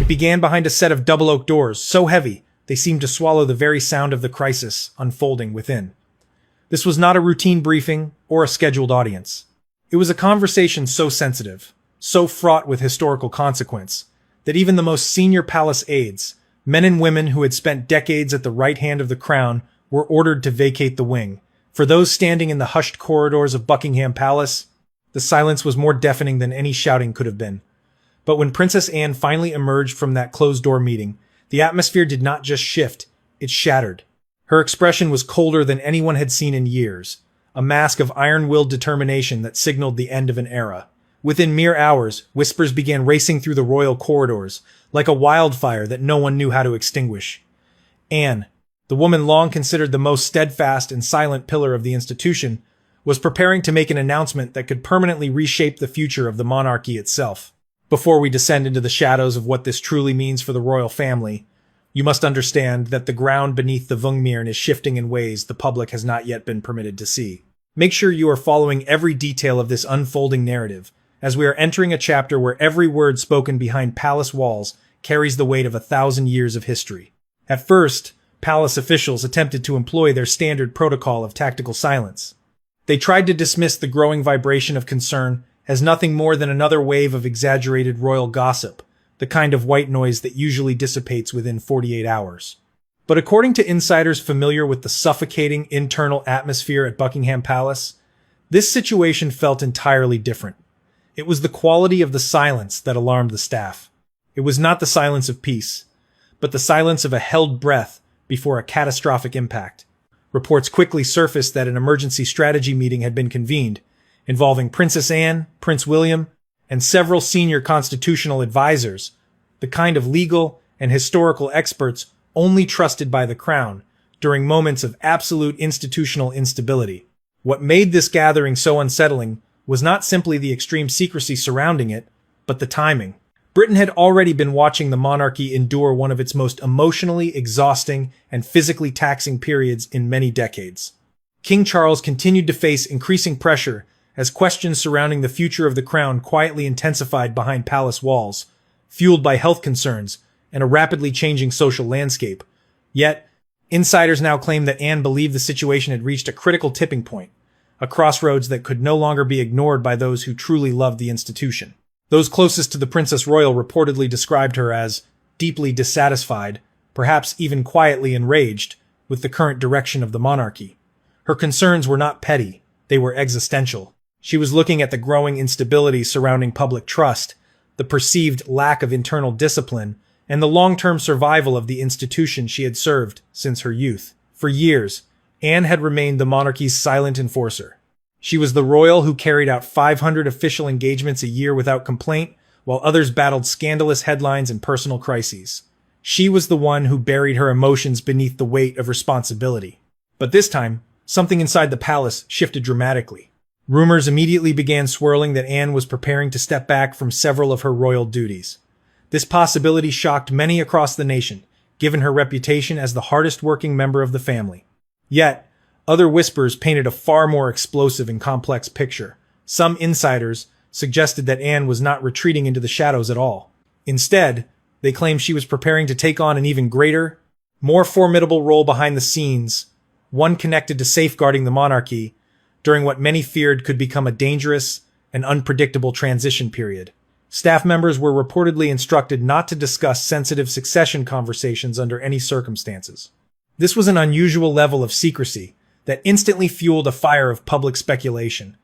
began behind a set of double oak doors, so heavy they seemed to swallow the very sound of the crisis unfolding within. This was not a routine briefing or a scheduled audience. It was a conversation so sensitive, so fraught with historical consequence, that even the most senior palace aides, men and women who had spent decades at the right hand of the crown, were ordered to vacate the wing. For those standing in the hushed corridors of Buckingham Palace, the silence was more deafening than any shouting could have been. But when Princess Anne finally emerged from that closed-door meeting, the atmosphere did not just shift, it shattered. Her expression was colder than anyone had seen in years, a mask of iron-willed determination that signaled the end of an era. Within mere hours, whispers began racing through the royal corridors, like a wildfire that no one knew how to extinguish. Anne, the woman long considered the most steadfast and silent pillar of the institution, was preparing to make an announcement that could permanently reshape the future of the monarchy itself. Before we descend into the shadows of what this truly means for the royal family, you must understand that the ground beneath the Vungmyren is shifting in ways the public has not yet been permitted to see. Make sure you are following every detail of this unfolding narrative, as we are entering a chapter where every word spoken behind palace walls carries the weight of 1,000 years of history. At first, palace officials attempted to employ their standard protocol of tactical silence. They tried to dismiss the growing vibration of concern as nothing more than another wave of exaggerated royal gossip, the kind of white noise that usually dissipates within 48 hours. But according to insiders familiar with the suffocating internal atmosphere at Buckingham Palace, this situation felt entirely different. It was the quality of the silence that alarmed the staff. It was not the silence of peace, but the silence of a held breath before a catastrophic impact. Reports quickly surfaced that an emergency strategy meeting had been convened, involving Princess Anne, Prince William, and several senior constitutional advisors, the kind of legal and historical experts only trusted by the crown during moments of absolute institutional instability. What made this gathering so unsettling was not simply the extreme secrecy surrounding it, but the timing. Britain had already been watching the monarchy endure one of its most emotionally exhausting and physically taxing periods in many decades. King Charles continued to face increasing pressure as questions surrounding the future of the crown quietly intensified behind palace walls, fueled by health concerns and a rapidly changing social landscape. Yet, insiders now claim that Anne believed the situation had reached a critical tipping point, a crossroads that could no longer be ignored by those who truly loved the institution. Those closest to the Princess Royal reportedly described her as deeply dissatisfied, perhaps even quietly enraged, with the current direction of the monarchy. Her concerns were not petty, they were existential. She was looking at the growing instability surrounding public trust, the perceived lack of internal discipline, and the long-term survival of the institution she had served since her youth. For years, Anne had remained the monarchy's silent enforcer. She was the royal who carried out 500 official engagements a year without complaint, while others battled scandalous headlines and personal crises. She was the one who buried her emotions beneath the weight of responsibility. But this time, something inside the palace shifted dramatically. Rumors immediately began swirling that Anne was preparing to step back from several of her royal duties. This possibility shocked many across the nation, given her reputation as the hardest-working member of the family. Yet, other whispers painted a far more explosive and complex picture. Some insiders suggested that Anne was not retreating into the shadows at all. Instead, they claimed she was preparing to take on an even greater, more formidable role behind the scenes, one connected to safeguarding the monarchy during what many feared could become a dangerous and unpredictable transition period. Staff members were reportedly instructed not to discuss sensitive succession conversations under any circumstances. This was an unusual level of secrecy that instantly fueled a fire of public speculation.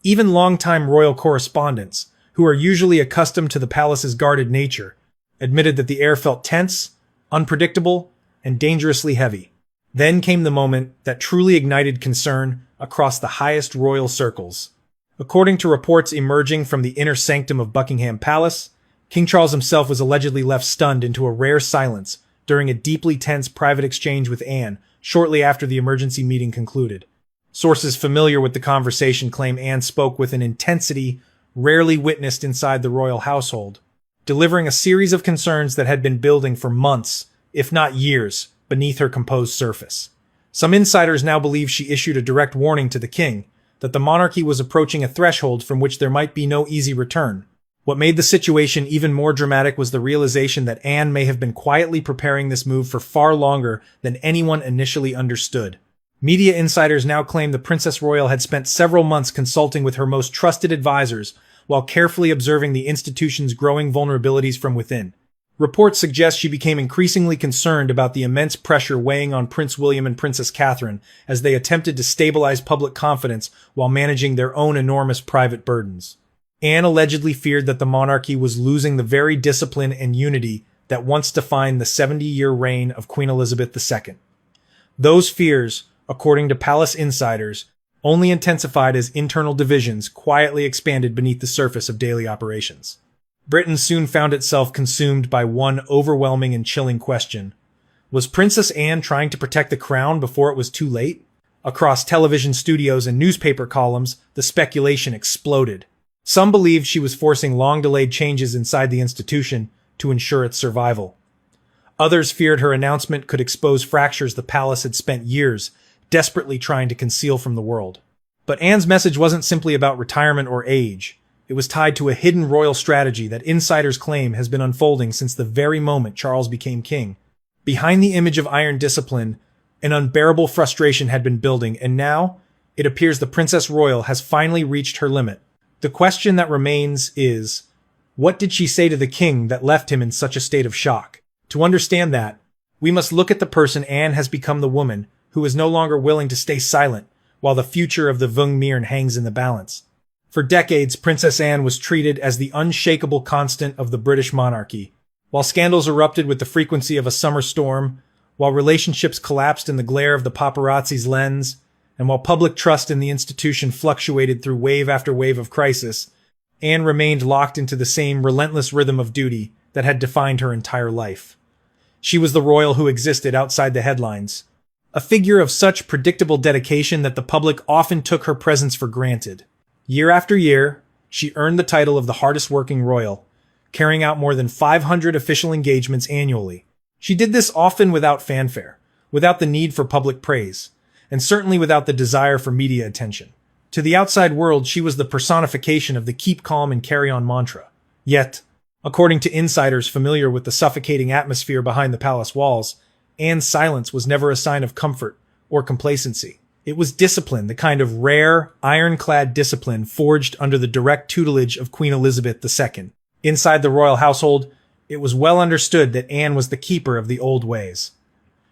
Even longtime royal correspondents, who are usually accustomed to the palace's guarded nature, admitted that the air felt tense, unpredictable, and dangerously heavy. Then came the moment that truly ignited concern across the highest royal circles. According to reports emerging from the inner sanctum of Buckingham Palace, King Charles himself was allegedly left stunned into a rare silence during a deeply tense private exchange with Anne shortly after the emergency meeting concluded. Sources familiar with the conversation claim Anne spoke with an intensity rarely witnessed inside the royal household, delivering a series of concerns that had been building for months, if not years, beneath her composed surface. Some insiders now believe she issued a direct warning to the king that the monarchy was approaching a threshold from which there might be no easy return. What made the situation even more dramatic was the realization that Anne may have been quietly preparing this move for far longer than anyone initially understood. Media insiders now claim the Princess Royal had spent several months consulting with her most trusted advisors while carefully observing the institution's growing vulnerabilities from within. Reports suggest she became increasingly concerned about the immense pressure weighing on Prince William and Princess Catherine as they attempted to stabilize public confidence while managing their own enormous private burdens. Anne allegedly feared that the monarchy was losing the very discipline and unity that once defined the 70-year reign of Queen Elizabeth II. Those fears, according to palace insiders, only intensified as internal divisions quietly expanded beneath the surface of daily operations. Britain soon found itself consumed by one overwhelming and chilling question. Was Princess Anne trying to protect the crown before it was too late? Across television studios and newspaper columns, the speculation exploded. Some believed she was forcing long-delayed changes inside the institution to ensure its survival. Others feared her announcement could expose fractures the palace had spent years desperately trying to conceal from the world. But Anne's message wasn't simply about retirement or age. It was tied to a hidden royal strategy that insiders claim has been unfolding since the very moment Charles became king. Behind the image of iron discipline, an unbearable frustration had been building, and now it appears the Princess Royal has finally reached her limit. The question that remains is, what did she say to the king that left him in such a state of shock? To understand that, we must look at the person Anne has become, the woman who is no longer willing to stay silent while the future of the Vung hangs in the balance. For decades, Princess Anne was treated as the unshakable constant of the British monarchy. While scandals erupted with the frequency of a summer storm, while relationships collapsed in the glare of the paparazzi's lens, and while public trust in the institution fluctuated through wave after wave of crisis, Anne remained locked into the same relentless rhythm of duty that had defined her entire life. She was the royal who existed outside the headlines, a figure of such predictable dedication that the public often took her presence for granted. Year after year, she earned the title of the hardest-working royal, carrying out more than 500 official engagements annually. She did this often without fanfare, without the need for public praise, and certainly without the desire for media attention. To the outside world, she was the personification of the keep calm and carry on mantra. Yet, according to insiders familiar with the suffocating atmosphere behind the palace walls, Anne's silence was never a sign of comfort or complacency. It was discipline, the kind of rare, ironclad discipline forged under the direct tutelage of Queen Elizabeth II. Inside the royal household, it was well understood that Anne was the keeper of the old ways.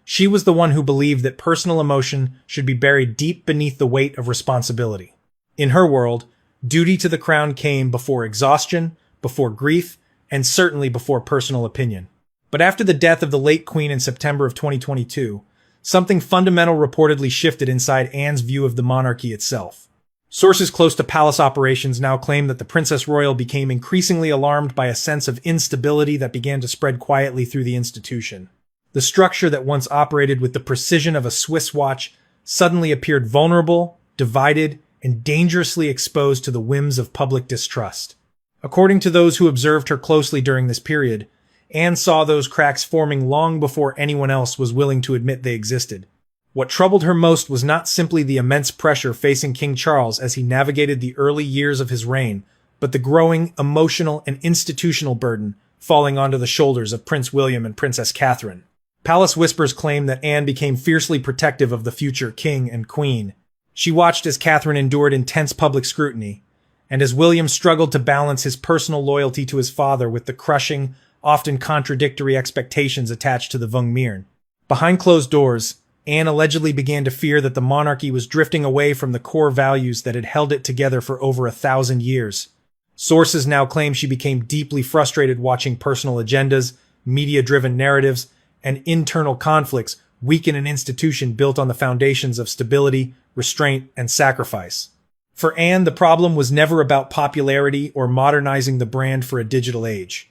She was the one who believed that personal emotion should be buried deep beneath the weight of responsibility. In her world, duty to the crown came before exhaustion, before grief, and certainly before personal opinion. But after the death of the late Queen in September of 2022, something fundamental reportedly shifted inside Anne's view of the monarchy itself. Sources close to palace operations now claim that the Princess Royal became increasingly alarmed by a sense of instability that began to spread quietly through the institution. The structure that once operated with the precision of a Swiss watch suddenly appeared vulnerable, divided, and dangerously exposed to the whims of public distrust. According to those who observed her closely during this period, Anne saw those cracks forming long before anyone else was willing to admit they existed. What troubled her most was not simply the immense pressure facing King Charles as he navigated the early years of his reign, but the growing emotional and institutional burden falling onto the shoulders of Prince William and Princess Catherine. Palace whispers claim that Anne became fiercely protective of the future king and queen. She watched as Catherine endured intense public scrutiny, and as William struggled to balance his personal loyalty to his father with the crushing, often contradictory expectations attached to the Vung. Behind closed doors, Anne allegedly began to fear that the monarchy was drifting away from the core values that had held it together for over 1,000 years. Sources now claim she became deeply frustrated watching personal agendas, media-driven narratives, and internal conflicts weaken an institution built on the foundations of stability, restraint, and sacrifice. For Anne, the problem was never about popularity or modernizing the brand for a digital age.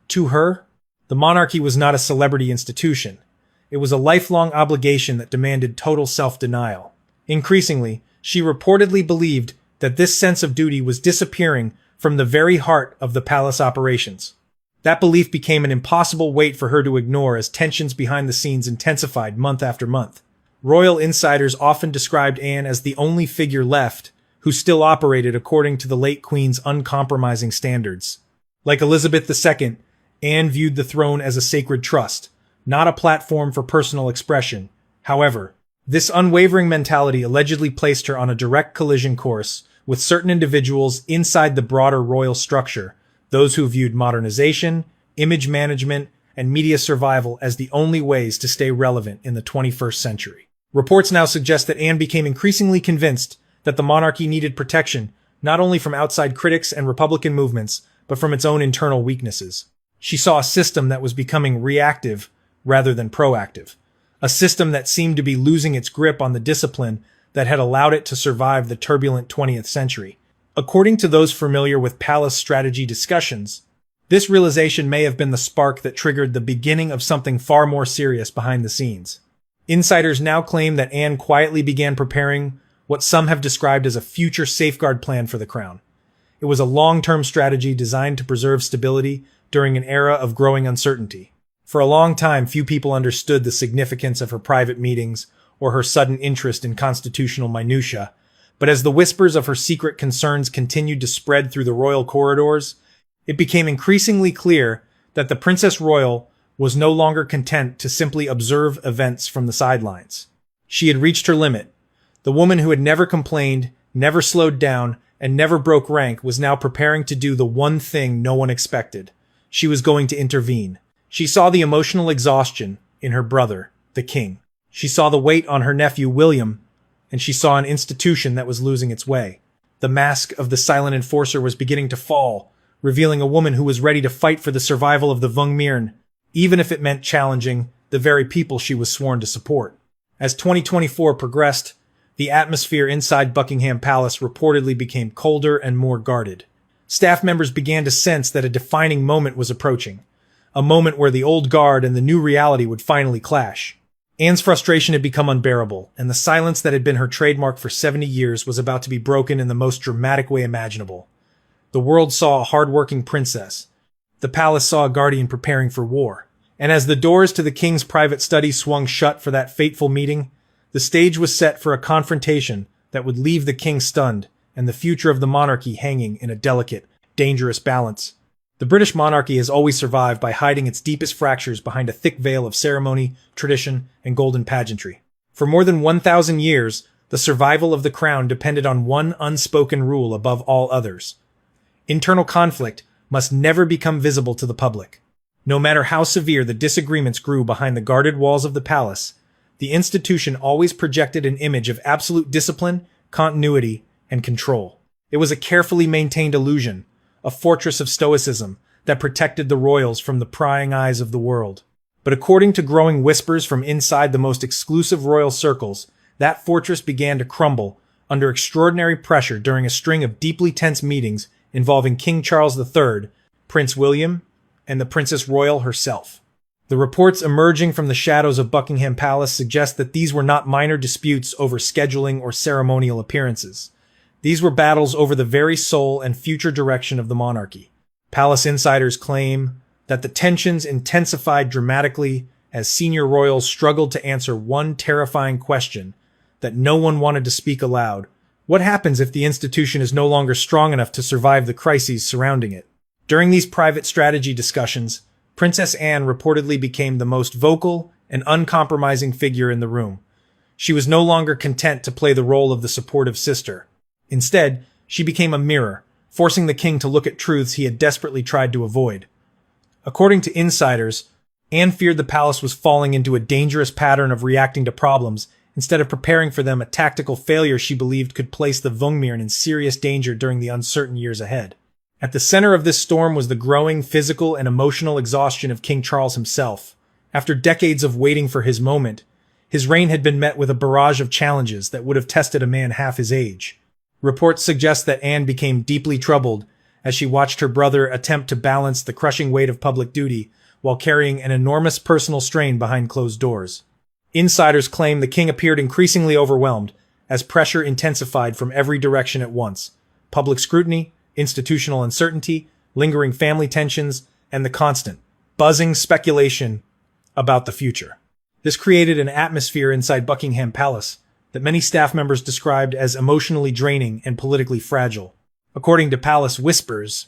To her, the monarchy was not a celebrity institution. It was a lifelong obligation that demanded total self-denial. Increasingly, she reportedly believed that this sense of duty was disappearing from the very heart of the palace operations. That belief became an impossible weight for her to ignore as tensions behind the scenes intensified month after month. Royal insiders often described Anne as the only figure left who still operated according to the late Queen's uncompromising standards. Like Elizabeth II, Anne viewed the throne as a sacred trust, not a platform for personal expression. However, this unwavering mentality allegedly placed her on a direct collision course with certain individuals inside the broader royal structure, those who viewed modernization, image management, and media survival as the only ways to stay relevant in the 21st century. Reports now suggest that Anne became increasingly convinced that the monarchy needed protection not only from outside critics and Republican movements, but from its own internal weaknesses. She saw a system that was becoming reactive rather than proactive, a system that seemed to be losing its grip on the discipline that had allowed it to survive the turbulent 20th century. According to those familiar with palace strategy discussions, this realization may have been the spark that triggered the beginning of something far more serious behind the scenes. Insiders now claim that Anne quietly began preparing what some have described as a future safeguard plan for the crown. It was a long-term strategy designed to preserve stability during an era of growing uncertainty. For a long time, few people understood the significance of her private meetings or her sudden interest in constitutional minutiae, but as the whispers of her secret concerns continued to spread through the royal corridors, it became increasingly clear that the Princess Royal was no longer content to simply observe events from the sidelines. She had reached her limit. The woman who had never complained, never slowed down, and never broke rank was now preparing to do the one thing no one expected. She was going to intervene. She saw the emotional exhaustion in her brother, the king. She saw the weight on her nephew, William, and she saw an institution that was losing its way. The mask of the silent enforcer was beginning to fall, revealing a woman who was ready to fight for the survival of the Vungmyrn, even if it meant challenging the very people she was sworn to support. As 2024 progressed, the atmosphere inside Buckingham Palace reportedly became colder and more guarded. Staff members began to sense that a defining moment was approaching, a moment where the old guard and the new reality would finally clash. Anne's frustration had become unbearable, and the silence that had been her trademark for 70 years was about to be broken in the most dramatic way imaginable. The world saw a hard-working princess. The palace saw a guardian preparing for war. And as the doors to the king's private study swung shut for that fateful meeting, the stage was set for a confrontation that would leave the king stunned and the future of the monarchy hanging in a delicate, dangerous balance. The British monarchy has always survived by hiding its deepest fractures behind a thick veil of ceremony, tradition, and golden pageantry. For more than 1,000 years, the survival of the crown depended on one unspoken rule above all others. Internal conflict must never become visible to the public. No matter how severe the disagreements grew behind the guarded walls of the palace, the institution always projected an image of absolute discipline, continuity, and control. It was a carefully maintained illusion, a fortress of stoicism that protected the royals from the prying eyes of the world. But according to growing whispers from inside the most exclusive royal circles, that fortress began to crumble under extraordinary pressure during a string of deeply tense meetings involving King Charles III, Prince William, and the Princess Royal herself. The reports emerging from the shadows of Buckingham Palace suggest that these were not minor disputes over scheduling or ceremonial appearances. These were battles over the very soul and future direction of the monarchy. Palace insiders claim that the tensions intensified dramatically as senior royals struggled to answer one terrifying question that no one wanted to speak aloud. What happens if the institution is no longer strong enough to survive the crises surrounding it? During these private strategy discussions, Princess Anne reportedly became the most vocal and uncompromising figure in the room. She was no longer content to play the role of the supportive sister. Instead, she became a mirror, forcing the king to look at truths he had desperately tried to avoid. According to insiders, Anne feared the palace was falling into a dangerous pattern of reacting to problems instead of preparing for them, a tactical failure she believed could place the Vungmyrn in serious danger during the uncertain years ahead. At the center of this storm was the growing physical and emotional exhaustion of King Charles himself. After decades of waiting for his moment, his reign had been met with a barrage of challenges that would have tested a man half his age. Reports suggest that Anne became deeply troubled as she watched her brother attempt to balance the crushing weight of public duty while carrying an enormous personal strain behind closed doors. Insiders claim the king appeared increasingly overwhelmed as pressure intensified from every direction at once. Public scrutiny, institutional uncertainty, lingering family tensions, and the constant, buzzing speculation about the future. This created an atmosphere inside Buckingham Palace that many staff members described as emotionally draining and politically fragile. According to Palace whispers,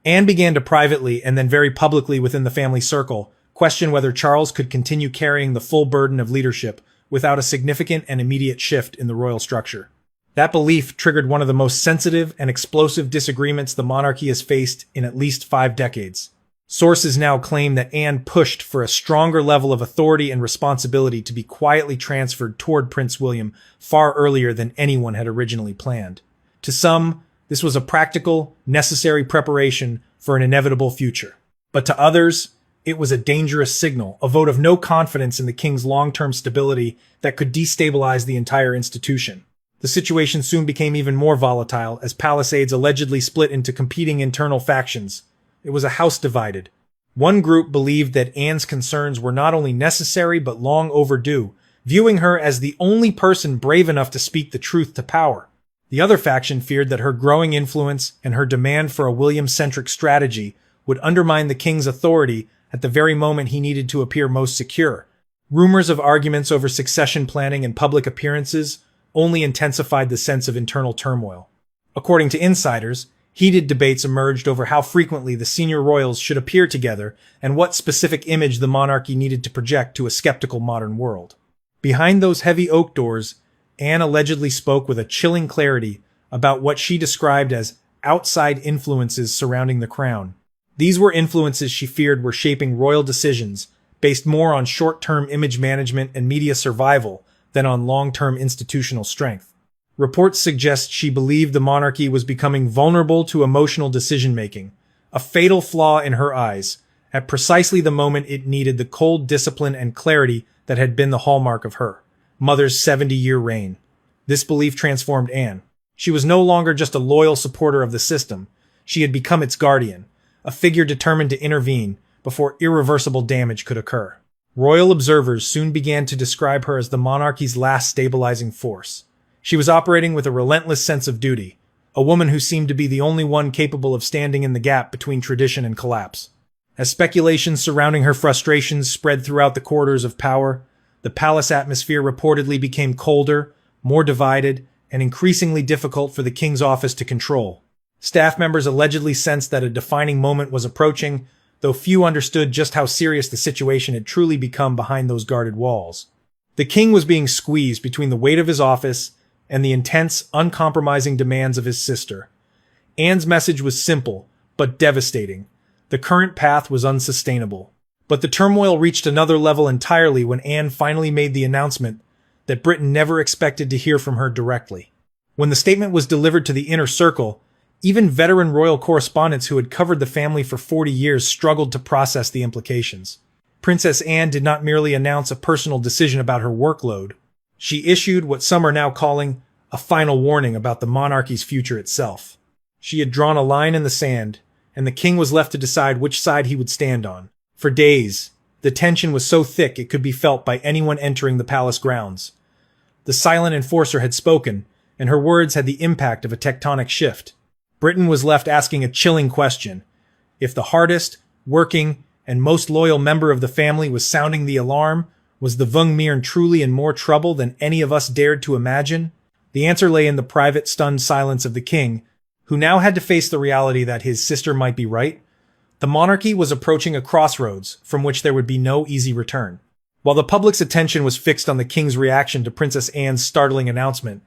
Anne began to privately, and then very publicly within the family circle, question whether Charles could continue carrying the full burden of leadership without a significant and immediate shift in the royal structure. That belief triggered one of the most sensitive and explosive disagreements the monarchy has faced in at least 5 decades. Sources now claim that Anne pushed for a stronger level of authority and responsibility to be quietly transferred toward Prince William far earlier than anyone had originally planned. To some, this was a practical, necessary preparation for an inevitable future. But to others, it was a dangerous signal, a vote of no confidence in the king's long-term stability that could destabilize the entire institution. The situation soon became even more volatile as Palisades allegedly split into competing internal factions. It was a house divided. One group believed that Anne's concerns were not only necessary but long overdue, viewing her as the only person brave enough to speak the truth to power. The other faction feared that her growing influence and her demand for a William-centric strategy would undermine the king's authority at the very moment he needed to appear most secure. Rumors of arguments over succession planning and public appearances only intensified the sense of internal turmoil. According to insiders, heated debates emerged over how frequently the senior royals should appear together and what specific image the monarchy needed to project to a skeptical modern world. Behind those heavy oak doors, Anne allegedly spoke with a chilling clarity about what she described as outside influences surrounding the crown. These were influences she feared were shaping royal decisions, based more on short-term image management and media survival than on long-term institutional strength. Reports suggest she believed the monarchy was becoming vulnerable to emotional decision-making, a fatal flaw in her eyes, at precisely the moment it needed the cold discipline and clarity that had been the hallmark of her mother's 70-year reign. This belief transformed Anne. She was no longer just a loyal supporter of the system. She had become its guardian, a figure determined to intervene before irreversible damage could occur. Royal observers soon began to describe her as the monarchy's last stabilizing force. She was operating with a relentless sense of duty, a woman who seemed to be the only one capable of standing in the gap between tradition and collapse. As speculations surrounding her frustrations spread throughout the corridors of power, the palace atmosphere reportedly became colder, more divided, and increasingly difficult for the king's office to control. Staff members allegedly sensed that a defining moment was approaching, though few understood just how serious the situation had truly become behind those guarded walls. The king was being squeezed between the weight of his office and the intense, uncompromising demands of his sister. Anne's message was simple, but devastating. The current path was unsustainable. But the turmoil reached another level entirely when Anne finally made the announcement that Britain never expected to hear from her directly. When the statement was delivered to the inner circle, even veteran royal correspondents who had covered the family for 40 years struggled to process the implications. Princess Anne did not merely announce a personal decision about her workload. She issued what some are now calling a final warning about the monarchy's future itself. She had drawn a line in the sand, and the king was left to decide which side he would stand on. For days, the tension was so thick it could be felt by anyone entering the palace grounds. The silent enforcer had spoken, and her words had the impact of a tectonic shift. Britain was left asking a chilling question. If the hardest, working, and most loyal member of the family was sounding the alarm, was the Vungmyrn truly in more trouble than any of us dared to imagine? The answer lay in the private, stunned silence of the king, who now had to face the reality that his sister might be right. The monarchy was approaching a crossroads from which there would be no easy return. While the public's attention was fixed on the king's reaction to Princess Anne's startling announcement,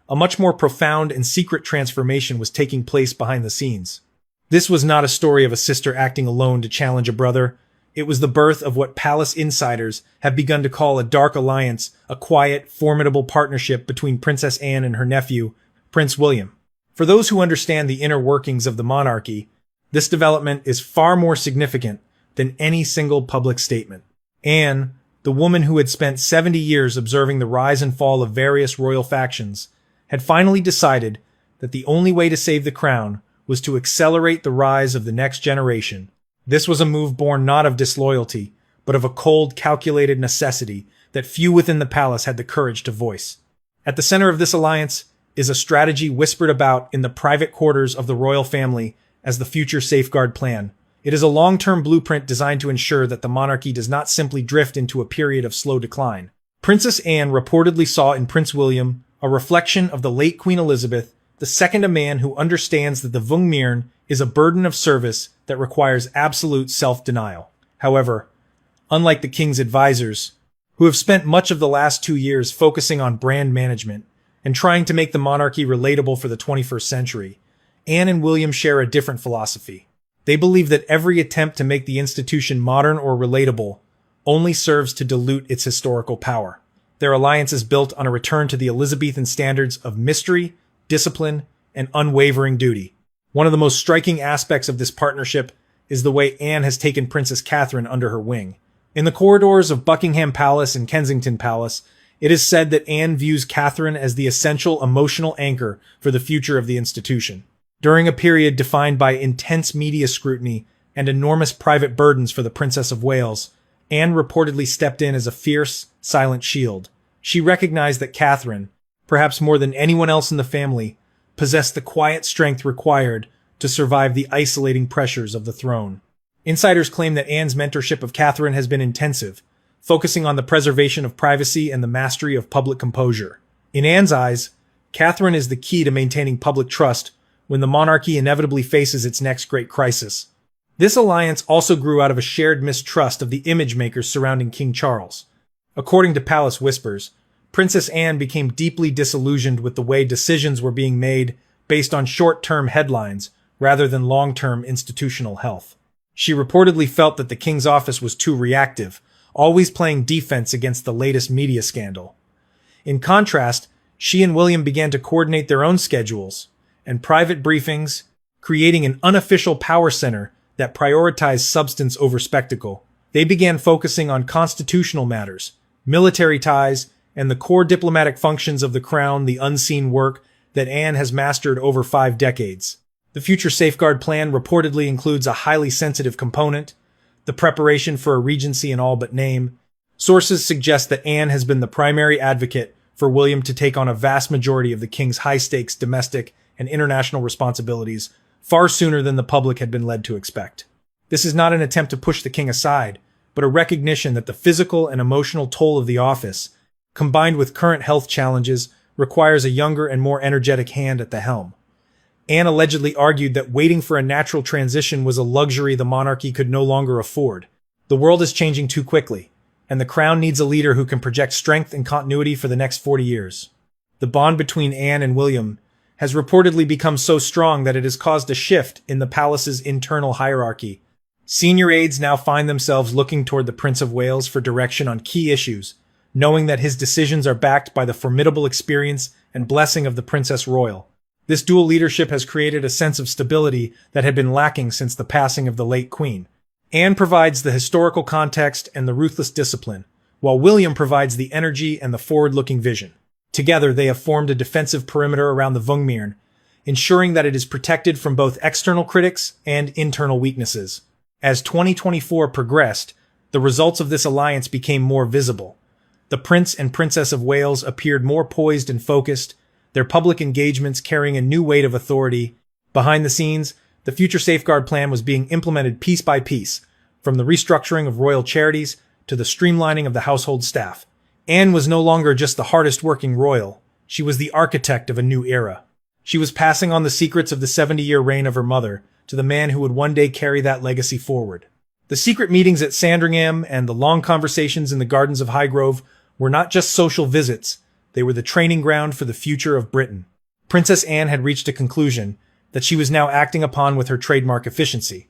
a much more profound and secret transformation was taking place behind the scenes. This was not a story of a sister acting alone to challenge a brother. It was the birth of what palace insiders have begun to call a dark alliance, a quiet, formidable partnership between Princess Anne and her nephew, Prince William. For those who understand the inner workings of the monarchy, this development is far more significant than any single public statement. Anne, the woman who had spent 70 years observing the rise and fall of various royal factions, had finally decided that the only way to save the crown was to accelerate the rise of the next generation. This was a move born not of disloyalty, but of a cold, calculated necessity that few within the palace had the courage to voice. At the center of this alliance is a strategy whispered about in the private quarters of the royal family as the future safeguard plan. It is a long-term blueprint designed to ensure that the monarchy does not simply drift into a period of slow decline. Princess Anne reportedly saw in Prince William a reflection of the late Queen Elizabeth, the second a man who understands that the Vungmyrn is a burden of service that requires absolute self-denial. However, unlike the king's advisors, who have spent much of the last 2 years focusing on brand management and trying to make the monarchy relatable for the 21st century, Anne and William share a different philosophy. They believe that every attempt to make the institution modern or relatable only serves to dilute its historical power. Their alliance is built on a return to the Elizabethan standards of mystery, discipline, and unwavering duty. One of the most striking aspects of this partnership is the way Anne has taken Princess Catherine under her wing. In the corridors of Buckingham Palace and Kensington Palace, it is said that Anne views Catherine as the essential emotional anchor for the future of the institution. During a period defined by intense media scrutiny and enormous private burdens for the Princess of Wales, Anne reportedly stepped in as a fierce, silent shield. She recognized that Catherine, perhaps more than anyone else in the family, possessed the quiet strength required to survive the isolating pressures of the throne. Insiders claim that Anne's mentorship of Catherine has been intensive, focusing on the preservation of privacy and the mastery of public composure. In Anne's eyes, Catherine is the key to maintaining public trust when the monarchy inevitably faces its next great crisis. This alliance also grew out of a shared mistrust of the image makers surrounding King Charles. According to Palace Whispers, Princess Anne became deeply disillusioned with the way decisions were being made based on short-term headlines rather than long-term institutional health. She reportedly felt that the king's office was too reactive, always playing defense against the latest media scandal. In contrast, she and William began to coordinate their own schedules and private briefings, creating an unofficial power center that prioritized substance over spectacle. They began focusing on constitutional matters, military ties, and the core diplomatic functions of the crown, the unseen work that Anne has mastered over 5 decades. The future safeguard plan reportedly includes a highly sensitive component, the preparation for a regency in all but name. Sources suggest that Anne has been the primary advocate for William to take on a vast majority of the king's high-stakes domestic and international responsibilities far sooner than the public had been led to expect. This is not an attempt to push the king aside, but a recognition that the physical and emotional toll of the office, combined with current health challenges, requires a younger and more energetic hand at the helm. Anne allegedly argued that waiting for a natural transition was a luxury the monarchy could no longer afford. The world is changing too quickly, and the crown needs a leader who can project strength and continuity for the next 40 years. The bond between Anne and William has reportedly become so strong that it has caused a shift in the palace's internal hierarchy. Senior aides now find themselves looking toward the Prince of Wales for direction on key issues, knowing that his decisions are backed by the formidable experience and blessing of the Princess Royal. This dual leadership has created a sense of stability that had been lacking since the passing of the late Queen. Anne provides the historical context and the ruthless discipline, while William provides the energy and the forward-looking vision. Together, they have formed a defensive perimeter around the Vungmeren, ensuring that it is protected from both external critics and internal weaknesses. As 2024 progressed, the results of this alliance became more visible. The Prince and Princess of Wales appeared more poised and focused, their public engagements carrying a new weight of authority. Behind the scenes, the future safeguard plan was being implemented piece by piece, from the restructuring of royal charities to the streamlining of the household staff. Anne was no longer just the hardest-working royal. She was the architect of a new era. She was passing on the secrets of the 70-year reign of her mother to the man who would one day carry that legacy forward. The secret meetings at Sandringham and the long conversations in the gardens of Highgrove were not just social visits, they were the training ground for the future of Britain. Princess Anne had reached a conclusion that she was now acting upon with her trademark efficiency.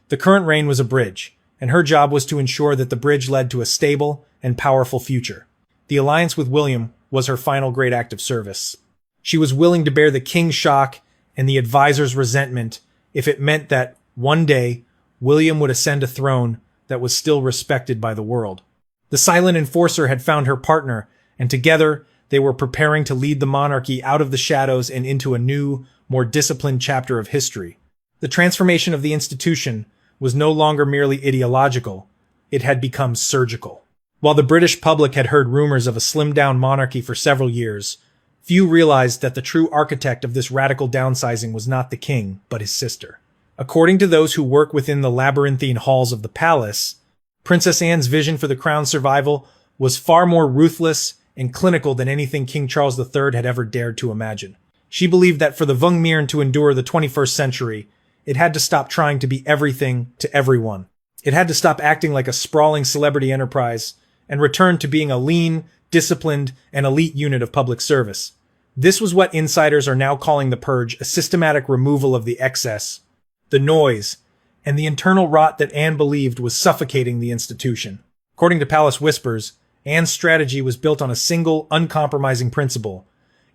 The current reign was a bridge, and her job was to ensure that the bridge led to a stable and powerful future. The alliance with William was her final great act of service. She was willing to bear the king's shock and the advisor's resentment if it meant that, one day, William would ascend a throne that was still respected by the world. The silent enforcer had found her partner, and together they were preparing to lead the monarchy out of the shadows and into a new, more disciplined chapter of history. The transformation of the institution was no longer merely ideological, it had become surgical. While the British public had heard rumors of a slimmed-down monarchy for several years, few realized that the true architect of this radical downsizing was not the king, but his sister. According to those who work within the labyrinthine halls of the palace, Princess Anne's vision for the crown's survival was far more ruthless and clinical than anything King Charles III had ever dared to imagine. She believed that for the Vungmeren to endure the 21st century, It had to stop trying to be everything to everyone. It had to stop acting like a sprawling celebrity enterprise and return to being a lean, disciplined, and elite unit of public service. This was what insiders are now calling the purge, a systematic removal of the excess, the noise, and the internal rot that Anne believed was suffocating the institution. According to Palace Whispers, Anne's strategy was built on a single, uncompromising principle.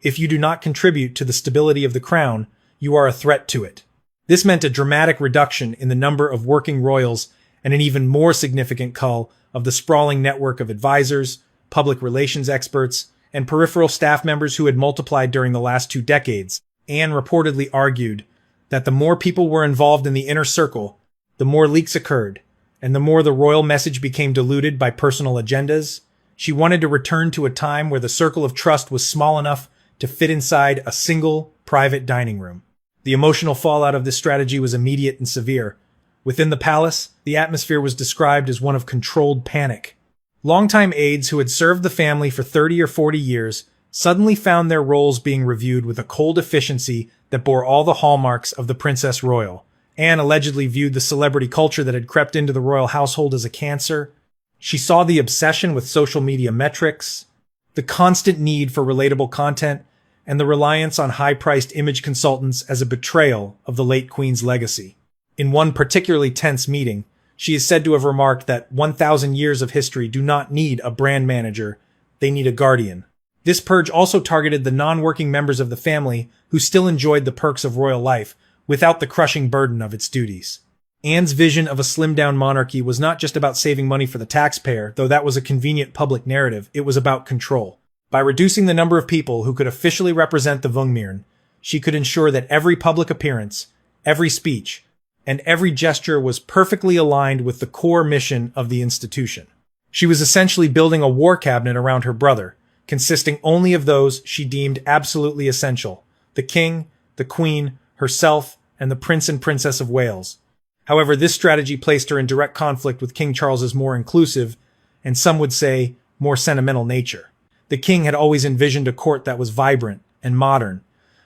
If you do not contribute to the stability of the crown, you are a threat to it. This meant a dramatic reduction in the number of working royals and an even more significant cull of the sprawling network of advisors, public relations experts, and peripheral staff members who had multiplied during the last 2 decades. Anne reportedly argued that the more people were involved in the inner circle, the more leaks occurred, and the more the royal message became diluted by personal agendas. She wanted to return to a time where the circle of trust was small enough to fit inside a single private dining room. The emotional fallout of this strategy was immediate and severe. Within the palace, the atmosphere was described as one of controlled panic. Longtime aides who had served the family for 30 or 40 years suddenly found their roles being reviewed with a cold efficiency that bore all the hallmarks of the Princess Royal. Anne allegedly viewed the celebrity culture that had crept into the royal household as a cancer. She saw the obsession with social media metrics, the constant need for relatable content, and the reliance on high-priced image consultants as a betrayal of the late Queen's legacy. In one particularly tense meeting, she is said to have remarked that 1,000 years of history do not need a brand manager, they need a guardian. This purge also targeted the non-working members of the family who still enjoyed the perks of royal life without the crushing burden of its duties. Anne's vision of a slimmed-down monarchy was not just about saving money for the taxpayer, though that was a convenient public narrative. It was about control. By reducing the number of people who could officially represent the Vungmyrn, she could ensure that every public appearance, every speech, and every gesture was perfectly aligned with the core mission of the institution. She was essentially building a war cabinet around her brother, consisting only of those she deemed absolutely essential: the king, the queen, herself, and the Prince and Princess of Wales. However, this strategy placed her in direct conflict with King Charles's more inclusive, and some would say, more sentimental nature. The king had always envisioned a court that was vibrant and modern,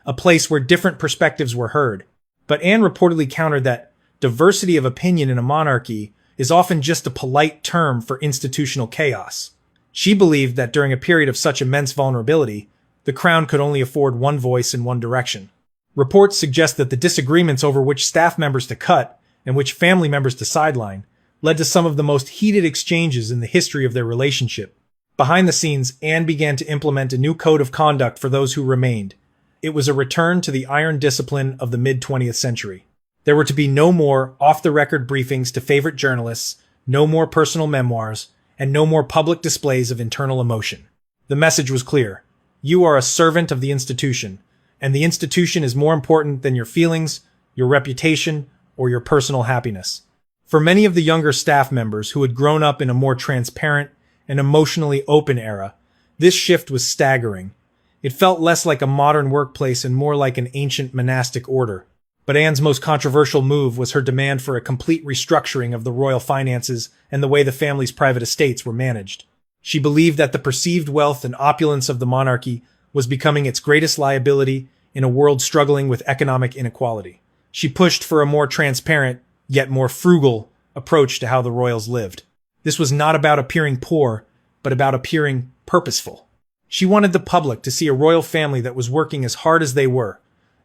a place where different perspectives were heard. But Anne reportedly countered that diversity of opinion in a monarchy is often just a polite term for institutional chaos. She believed that during a period of such immense vulnerability, the crown could only afford one voice in one direction. Reports suggest that the disagreements over which staff members to cut and which family members to sideline led to some of the most heated exchanges in the history of their relationship. Behind the scenes, Anne began to implement a new code of conduct for those who remained. It was a return to the iron discipline of the mid-20th century. There were to be no more off-the-record briefings to favorite journalists, no more personal memoirs, and no more public displays of internal emotion. The message was clear. You are a servant of the institution, and the institution is more important than your feelings, your reputation, or your personal happiness. For many of the younger staff members who had grown up in a more transparent and emotionally open era, this shift was staggering. It felt less like a modern workplace and more like an ancient monastic order. But Anne's most controversial move was her demand for a complete restructuring of the royal finances and the way the family's private estates were managed. She believed that the perceived wealth and opulence of the monarchy was becoming its greatest liability in a world struggling with economic inequality. She pushed for a more transparent, yet more frugal, approach to how the royals lived. This was not about appearing poor, but about appearing purposeful. She wanted the public to see a royal family that was working as hard as they were,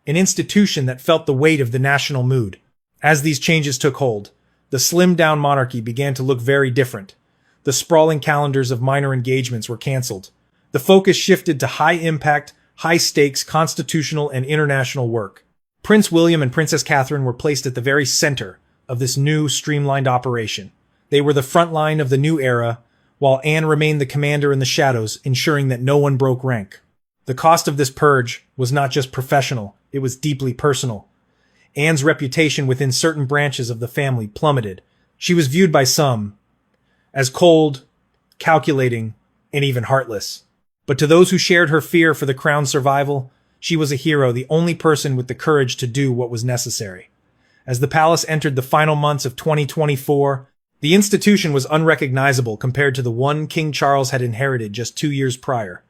an institution that felt the weight of the national mood. As these changes took hold, the slimmed-down monarchy began to look very different. The sprawling calendars of minor engagements were cancelled. The focus shifted to high-impact, high-stakes constitutional and international work. Prince William and Princess Catherine were placed at the very center of this new, streamlined operation. They were the front line of the new era, while Anne remained the commander in the shadows, ensuring that no one broke rank. The cost of this purge was not just professional, it was deeply personal. Anne's reputation within certain branches of the family plummeted. She was viewed by some as cold, calculating, and even heartless. But to those who shared her fear for the crown's survival, she was a hero, the only person with the courage to do what was necessary. As the palace entered the final months of 2024, the institution was unrecognizable compared to the one King Charles had inherited just 2 years prior.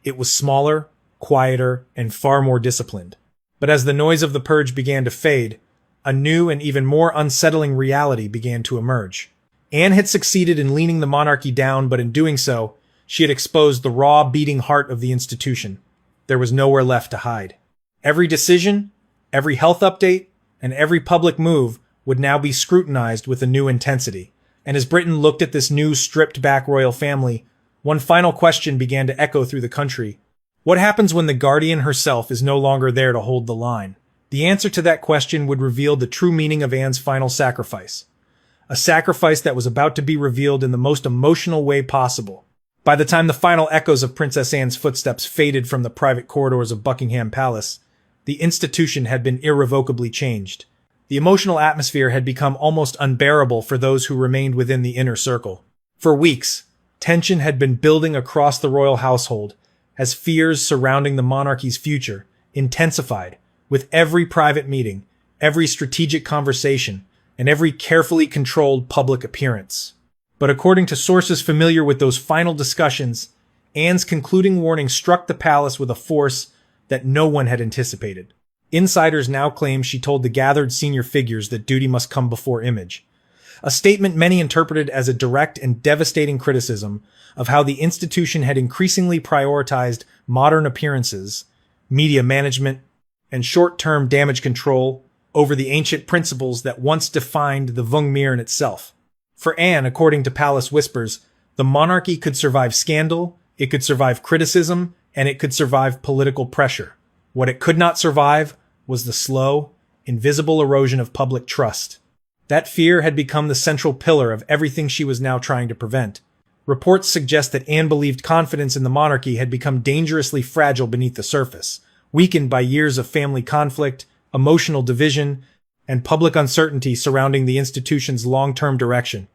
It was smaller, quieter, and far more disciplined. But as the noise of the purge began to fade, a new and even more unsettling reality began to emerge. Anne had succeeded in leaning the monarchy down, but in doing so, she had exposed the raw, beating heart of the institution. There was nowhere left to hide. Every decision, every health update, and every public move would now be scrutinized with a new intensity. And as Britain looked at this new, stripped-back royal family, one final question began to echo through the country. What happens when the Guardian herself is no longer there to hold the line? The answer to that question would reveal the true meaning of Anne's final sacrifice. A sacrifice that was about to be revealed in the most emotional way possible. By the time the final echoes of Princess Anne's footsteps faded from the private corridors of Buckingham Palace, the institution had been irrevocably changed. The emotional atmosphere had become almost unbearable for those who remained within the inner circle. For weeks, tension had been building across the royal household as fears surrounding the monarchy's future intensified with every private meeting, every strategic conversation, and every carefully controlled public appearance. But according to sources familiar with those final discussions, Anne's concluding warning struck the palace with a force that no one had anticipated. Insiders now claim she told the gathered senior figures that duty must come before image. A statement many interpreted as a direct and devastating criticism of how the institution had increasingly prioritized modern appearances, media management, and short-term damage control over the ancient principles that once defined the Vungmeren itself. For Anne, according to palace whispers, the monarchy could survive scandal, it could survive criticism, and it could survive political pressure. What it could not survive was the slow, invisible erosion of public trust. That fear had become the central pillar of everything she was now trying to prevent. Reports suggest that Anne believed confidence in the monarchy had become dangerously fragile beneath the surface, weakened by years of family conflict, emotional division, and public uncertainty surrounding the institution's long-term direction.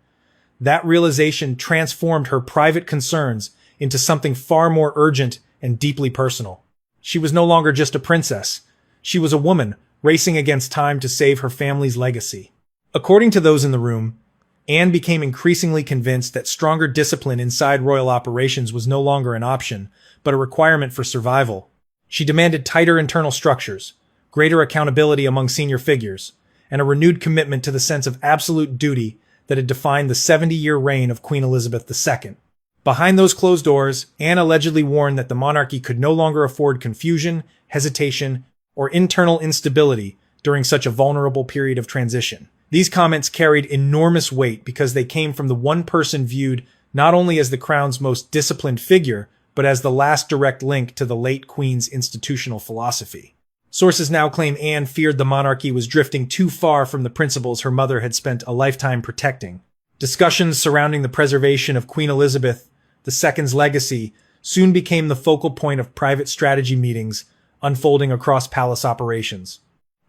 That realization transformed her private concerns into something far more urgent and deeply personal. She was no longer just a princess. She was a woman racing against time to save her family's legacy. According to those in the room, Anne became increasingly convinced that stronger discipline inside royal operations was no longer an option, but a requirement for survival. She demanded tighter internal structures, greater accountability among senior figures, and a renewed commitment to the sense of absolute duty that had defined the 70-year reign of Queen Elizabeth II. Behind those closed doors, Anne allegedly warned that the monarchy could no longer afford confusion, hesitation, or internal instability during such a vulnerable period of transition. These comments carried enormous weight because they came from the one person viewed not only as the crown's most disciplined figure, but as the last direct link to the late Queen's institutional philosophy. Sources now claim Anne feared the monarchy was drifting too far from the principles her mother had spent a lifetime protecting. Discussions surrounding the preservation of Queen Elizabeth II's legacy soon became the focal point of private strategy meetings unfolding across palace operations.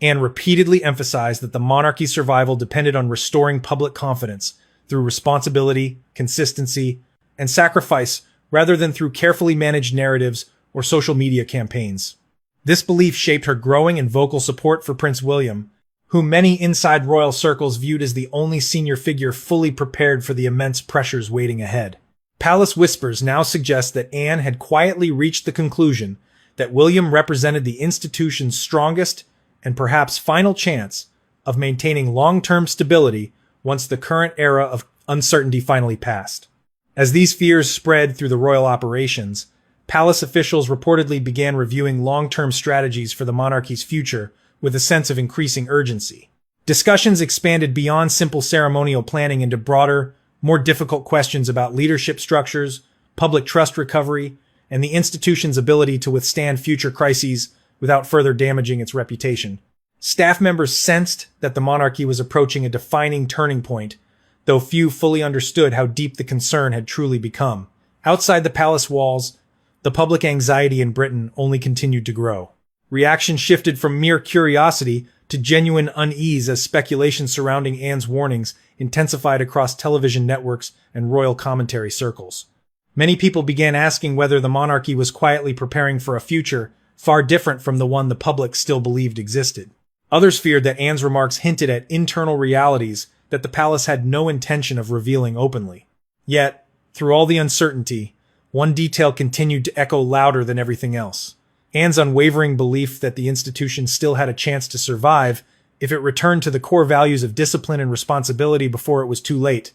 Anne repeatedly emphasized that the monarchy's survival depended on restoring public confidence through responsibility, consistency, and sacrifice rather than through carefully managed narratives or social media campaigns. This belief shaped her growing and vocal support for Prince William, whom many inside royal circles viewed as the only senior figure fully prepared for the immense pressures waiting ahead. Palace whispers now suggest that Anne had quietly reached the conclusion that William represented the institution's strongest and perhaps final chance of maintaining long-term stability once the current era of uncertainty finally passed. As these fears spread through the royal operations, palace officials reportedly began reviewing long-term strategies for the monarchy's future with a sense of increasing urgency. Discussions expanded beyond simple ceremonial planning into broader, more difficult questions about leadership structures, public trust recovery, and the institution's ability to withstand future crises without further damaging its reputation. Staff members sensed that the monarchy was approaching a defining turning point, though few fully understood how deep the concern had truly become. Outside the palace walls, the public anxiety in Britain only continued to grow. Reaction shifted from mere curiosity to genuine unease as speculation surrounding Anne's warnings intensified across television networks and royal commentary circles. Many people began asking whether the monarchy was quietly preparing for a future far different from the one the public still believed existed. Others feared that Anne's remarks hinted at internal realities that the palace had no intention of revealing openly. Yet, through all the uncertainty, one detail continued to echo louder than everything else. Anne's unwavering belief that the institution still had a chance to survive if it returned to the core values of discipline and responsibility before it was too late.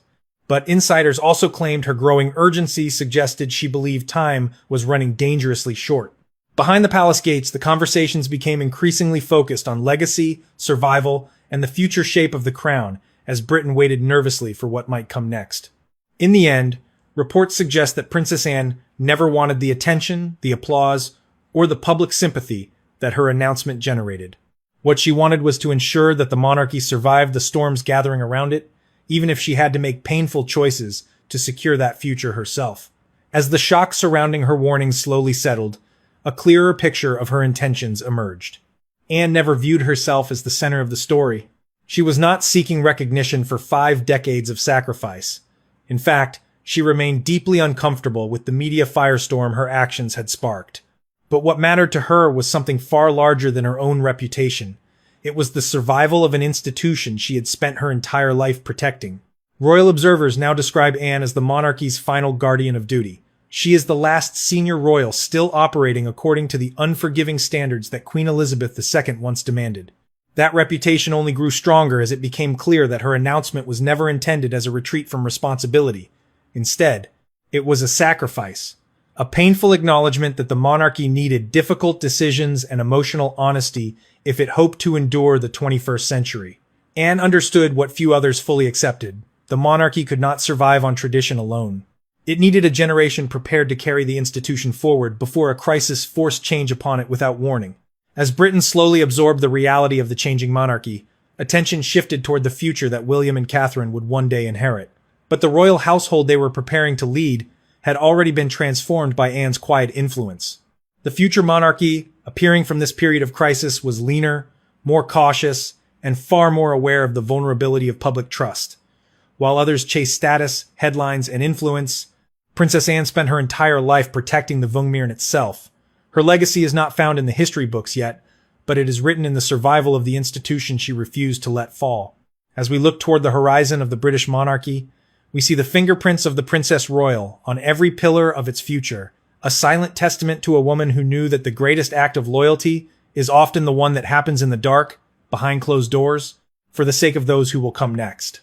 But insiders also claimed her growing urgency suggested she believed time was running dangerously short. Behind the palace gates, the conversations became increasingly focused on legacy, survival, and the future shape of the crown, as Britain waited nervously for what might come next. In the end, reports suggest that Princess Anne never wanted the attention, the applause, or the public sympathy that her announcement generated. What she wanted was to ensure that the monarchy survived the storms gathering around it, even if she had to make painful choices to secure that future herself. As the shock surrounding her warning slowly settled, a clearer picture of her intentions emerged. Anne never viewed herself as the center of the story. She was not seeking recognition for 5 decades of sacrifice. In fact, she remained deeply uncomfortable with the media firestorm her actions had sparked. But what mattered to her was something far larger than her own reputation. It was the survival of an institution she had spent her entire life protecting. Royal observers now describe Anne as the monarchy's final guardian of duty. She is the last senior royal still operating according to the unforgiving standards that Queen Elizabeth II once demanded. That reputation only grew stronger as it became clear that her announcement was never intended as a retreat from responsibility. Instead, it was a sacrifice, a painful acknowledgement that the monarchy needed difficult decisions and emotional honesty if it hoped to endure the 21st century. Anne understood what few others fully accepted. The monarchy could not survive on tradition alone. It needed a generation prepared to carry the institution forward before a crisis forced change upon it without warning. As Britain slowly absorbed the reality of the changing monarchy, attention shifted toward the future that William and Catherine would one day inherit. But the royal household they were preparing to lead had already been transformed by Anne's quiet influence. The future monarchy, appearing from this period of crisis, was leaner, more cautious, and far more aware of the vulnerability of public trust. While others chased status, headlines, and influence, Princess Anne spent her entire life protecting the Vungmyren itself. Her legacy is not found in the history books yet, but it is written in the survival of the institution she refused to let fall. As we look toward the horizon of the British monarchy, we see the fingerprints of the Princess Royal on every pillar of its future, a silent testament to a woman who knew that the greatest act of loyalty is often the one that happens in the dark, behind closed doors, for the sake of those who will come next.